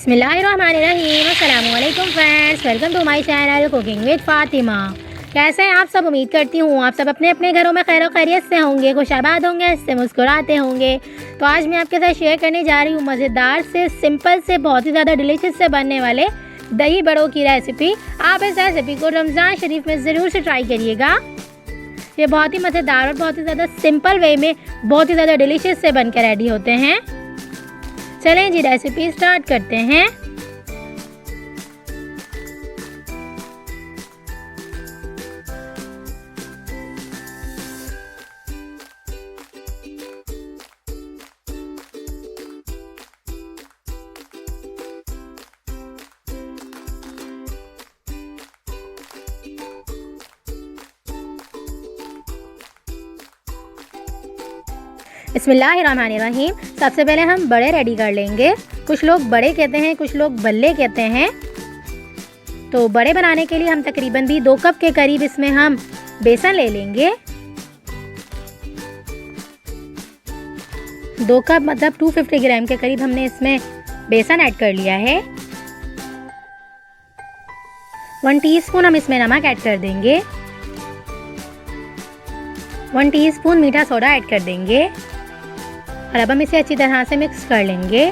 बिस्मिल्लाहिर्रहमानिर्रहीम। अस्सलामुअलैकुम friends, welcome to my channel cooking with Fatima. कैसे हैं आप सब? उम्मीद करती हूँ आप सब अपने अपने घरों में खैर खैरियत से होंगे, खुशआबाद होंगे, इससे मुस्कुराते होंगे। तो आज मैं आपके साथ शेयर करने जा रही हूँ मज़ेदार से, सिंपल से, बहुत ही ज़्यादा डिलीशियस से बनने वाले दही बड़ों की रेसिपी। आप इस रेसिपी को रमज़ान शरीफ में ज़रूर से ट्राई करिएगा। ये बहुत ही मज़ेदार और बहुत ही ज़्यादा सिंपल वे में बहुत ही ज़्यादा डिलीशियस से बनकर रेडी होते हैं। चलें जी, रेसिपी स्टार्ट करते हैं। बिस्मिल्लाहिर्रहमानिर्रहीम। सबसे पहले हम बड़े रेडी कर लेंगे। कुछ लोग बड़े कहते हैं, कुछ लोग बल्ले कहते हैं। तो बड़े बनाने के लिए हम तकरीबन भी 2 कप के करीब इसमें हम बेसन ले लेंगे। 2 कप मतलब 250 ग्राम के करीब हमने इसमें बेसन ऐड कर लिया है। 1 टीस्पून हम इसमें नमक ऐड कर देंगे। 1 टीस्पून मीठा सोडा ऐड कर देंगे और अब हम इसे अच्छी तरह से मिक्स कर लेंगे।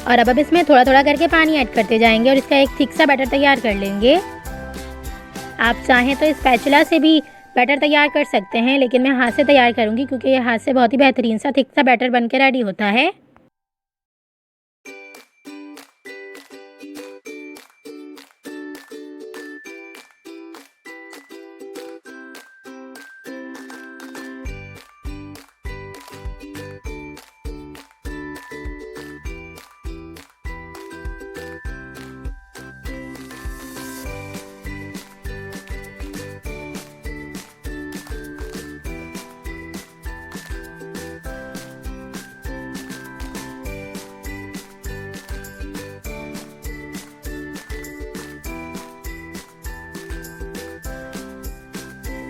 और अब इसमें थोड़ा थोड़ा करके पानी ऐड करते जाएंगे और इसका एक थिक सा बैटर तैयार कर लेंगे। आप चाहें तो स्पैचुला से भी बैटर तैयार कर सकते हैं, लेकिन मैं हाथ से तैयार करूंगी क्योंकि ये हाथ से बहुत ही बेहतरीन सा थिक सा बैटर बनकर रेडी होता है।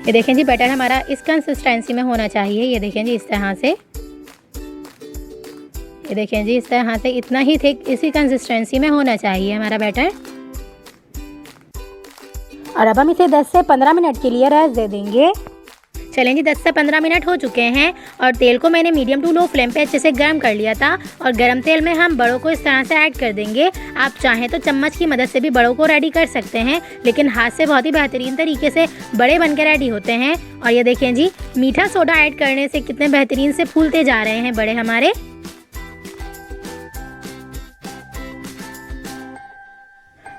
ये देखें जी, बैटर हमारा इस कंसिस्टेंसी में होना चाहिए। ये देखें जी, इस तरह से। ये देखें जी, इस तरह से, इतना ही थिक, इसी कंसिस्टेंसी में होना चाहिए हमारा बैटर। और अब हम इसे 10 से 15 मिनट के लिए रेस्ट दे देंगे। चलें जी, 10 से 15 मिनट हो चुके हैं और तेल को मैंने मीडियम टू लो फ्लेम पे अच्छे से गर्म कर लिया था। और गर्म तेल में हम बड़ों को इस तरह से ऐड कर देंगे। आप चाहें तो चम्मच की मदद से भी बड़ों को रेडी कर सकते हैं, लेकिन हाथ से बहुत ही बेहतरीन तरीके से बड़े बनकर रेडी होते हैं। और ये देखें जी, मीठा सोडा ऐड करने से कितने बेहतरीन से फूलते जा रहे हैं बड़े हमारे।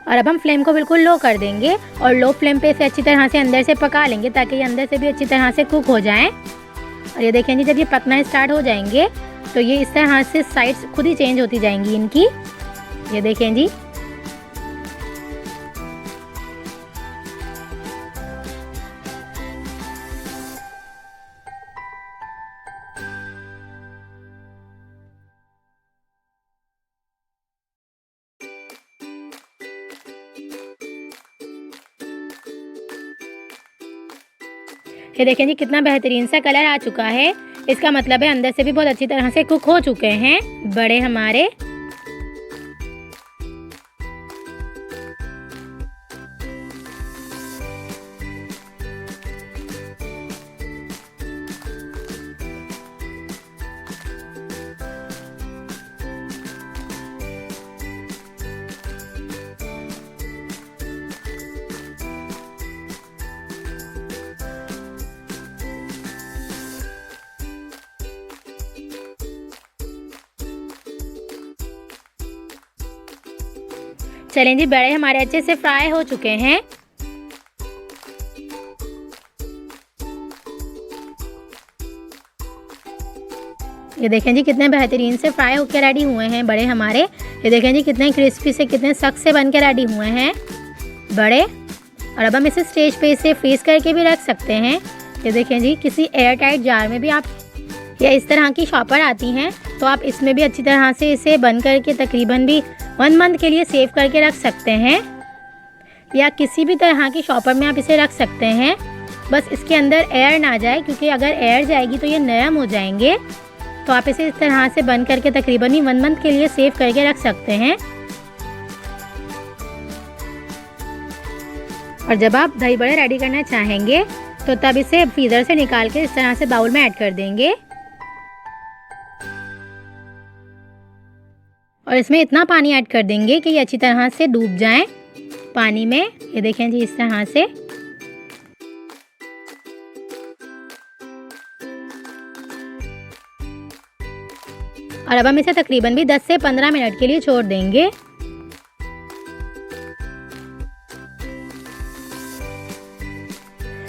और अब हम फ्लेम को बिल्कुल लो कर देंगे और लो फ्लेम पे इसे अच्छी तरह से अंदर से पका लेंगे ताकि ये अंदर से भी अच्छी तरह से कुक हो जाएं। और ये देखें जी, जब ये पकना स्टार्ट हो जाएंगे तो ये इस तरह से साइड्स खुद ही चेंज होती जाएंगी इनकी। ये देखें जी। ये देखें जी, कितना बेहतरीन सा कलर आ चुका है। इसका मतलब है अंदर से भी बहुत अच्छी तरह से कुक हो चुके हैं बड़े हमारे। चलें जी, बड़े हमारे अच्छे से फ्राई हो चुके हैं। ये देखें जी, कितने बेहतरीन से फ्राई होकर रेडी हुए हैं बड़े हमारे। ये देखें जी, कितने क्रिस्पी से, कितने सख्त से बनकर रेडी हुए हैं बड़े। और अब हम इसे स्टेज पे इसे फ्रीज करके भी रख सकते हैं। ये देखें जी, किसी एयर टाइट जार में भी आप, या इस तरह की शॉपर आती हैं तो आप इसमें भी अच्छी तरह से इसे बंद करके तकरीबन भी 1 मंथ के लिए सेव करके रख सकते हैं। या किसी भी तरह की शॉपर में आप इसे रख सकते हैं। बस इसके अंदर एयर ना जाए, क्योंकि अगर एयर जाएगी तो ये नरम हो जाएंगे। तो आप इसे इस तरह से बंद करके तकरीबन 1 मंथ के लिए सेव करके रख सकते हैं। और जब आप दही बड़े रेडी करना चाहेंगे तो तब इसे फ्रीज़र से निकाल के इस तरह से बाउल में ऐड कर देंगे और इसमें इतना पानी ऐड कर देंगे कि ये अच्छी तरह से डूब जाएं पानी में। ये देखें जी, इस तरह से। और अब हम इसे तकरीबन भी 10 से 15 मिनट के लिए छोड़ देंगे।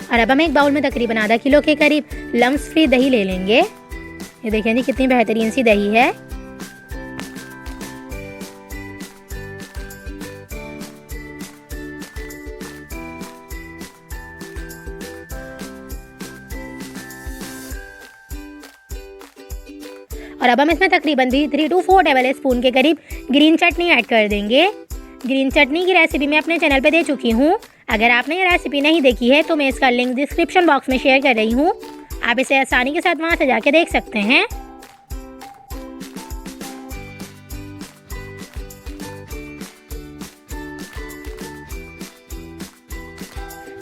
और अब हम एक बाउल में तकरीबन आधा किलो के करीब लम्स फ्री दही ले लेंगे। ये देखें जी, कितनी बेहतरीन सी दही है। और अब हम इसमें तकरीबन भी 3 to 4 टेबल स्पून के करीब ग्रीन चटनी ऐड कर देंगे। ग्रीन चटनी की रेसिपी मैं अपने चैनल पे दे चुकी हूँ। अगर आपने ये रेसिपी नहीं देखी है तो मैं इसका लिंक डिस्क्रिप्शन बॉक्स में शेयर कर रही हूँ। आप इसे आसानी के साथ वहाँ से जाके देख सकते हैं।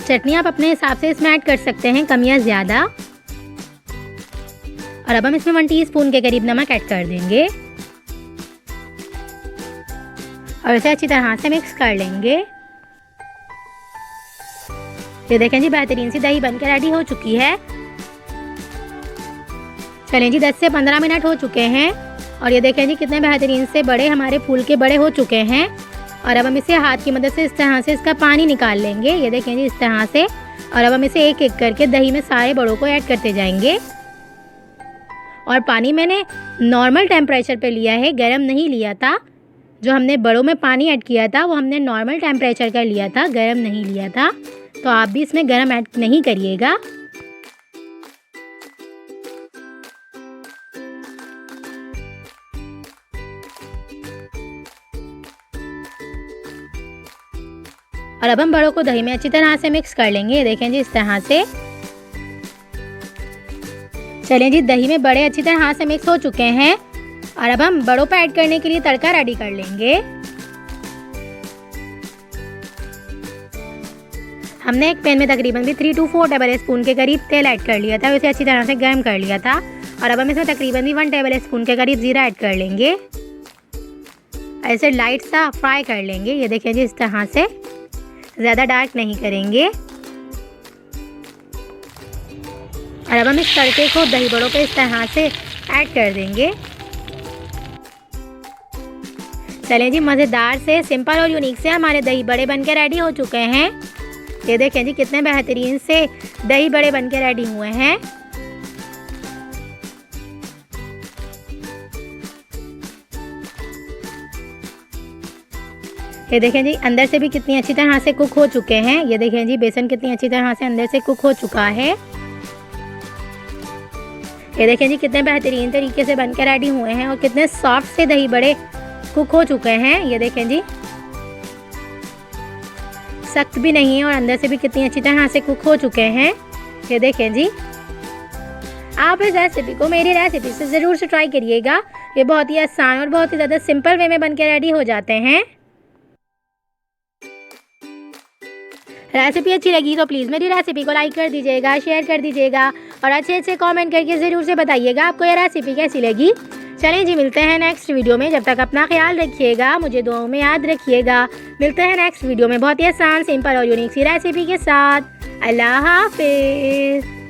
चटनी आप अपने हिसाब से इसमें ऐड कर सकते हैं, कम या ज़्यादा। और अब हम इसमें 1 टीस्पून के करीब नमक ऐड कर देंगे और इसे अच्छी तरह से मिक्स कर लेंगे। ये देखें जी, बेहतरीन सी दही बनकर रेडी हो चुकी है। चलें जी, 10 से 15 मिनट हो चुके हैं और ये देखें जी, कितने बेहतरीन से बड़े हमारे फूल के बड़े हो चुके हैं। और अब हम इसे हाथ की मदद से इस तरह से इसका पानी निकाल लेंगे। ये देखें जी, इस तरह से। और अब हम इसे एक एक करके दही में सारे बड़ों को ऐड करते जाएंगे। और पानी मैंने नॉर्मल टेम्परेचर पे लिया है, गरम नहीं लिया था। जो हमने बड़ों में पानी ऐड किया था वो हमने नॉर्मल टेम्परेचर का लिया था, गरम नहीं लिया था। तो आप भी इसमें गरम ऐड नहीं करिएगा। और अब हम बड़ों को दही में अच्छी तरह से मिक्स कर लेंगे। ये देखें जी, इस तरह से। चलें जी, दही में बड़े अच्छी तरह से मिक्स हो चुके हैं और अब हम बड़ों पर ऐड करने के लिए तड़का रेडी कर लेंगे। हमने एक पैन में तकरीबन भी 3 to 4 टेबल स्पून के करीब तेल ऐड कर लिया था, उसे अच्छी तरह से गर्म कर लिया था। और अब हम इसमें तकरीबन भी 1 टेबल स्पून के करीब जीरा ऐड कर लेंगे। ऐसे लाइट सा फ्राई कर लेंगे। ये देखें जी, इस तरह से, ज़्यादा डार्क नहीं करेंगे। और अब हम इस तड़के को दही बड़ों पे इस तरह से ऐड कर देंगे। चलें जी, मज़ेदार से, सिंपल और यूनिक से हमारे दही बड़े बनके रेडी हो चुके हैं। ये देखें जी, कितने बेहतरीन से दही बड़े बनके रेडी हुए हैं। ये देखें जी, अंदर से भी कितनी अच्छी तरह से कुक हो चुके हैं। ये देखें जी, बेसन कितनी अच्छी तरह से अंदर से कुक हो चुका है। ये देखें जी, कितने बेहतरीन तरीके से बनकर रेडी हुए हैं और कितने सॉफ्ट से दही बड़े कुक हो चुके हैं। ये देखें जी, सख्त भी नहीं है और अंदर से भी कितनी अच्छी तरह से कुक हो चुके हैं। ये देखें जी, आप इस रेसिपी को मेरी रेसिपी से ज़रूर से ट्राई करिएगा। ये बहुत ही आसान और बहुत ही ज़्यादा सिंपल वे में बनकर रेडी हो जाते हैं। रेसिपी अच्छी लगी तो प्लीज़ मेरी रेसिपी को लाइक कर दीजिएगा, शेयर कर दीजिएगा और अच्छे अच्छे कमेंट करके ज़रूर से बताइएगा आपको ये रेसिपी कैसी लगी। चलें जी, मिलते हैं नेक्स्ट वीडियो में। जब तक अपना ख्याल रखिएगा, मुझे दुआओं में याद रखिएगा। मिलते हैं नेक्स्ट वीडियो में बहुत ही आसान, सिंपल और यूनिक सी रेसिपी के साथ। अल्लाह हाफिज़।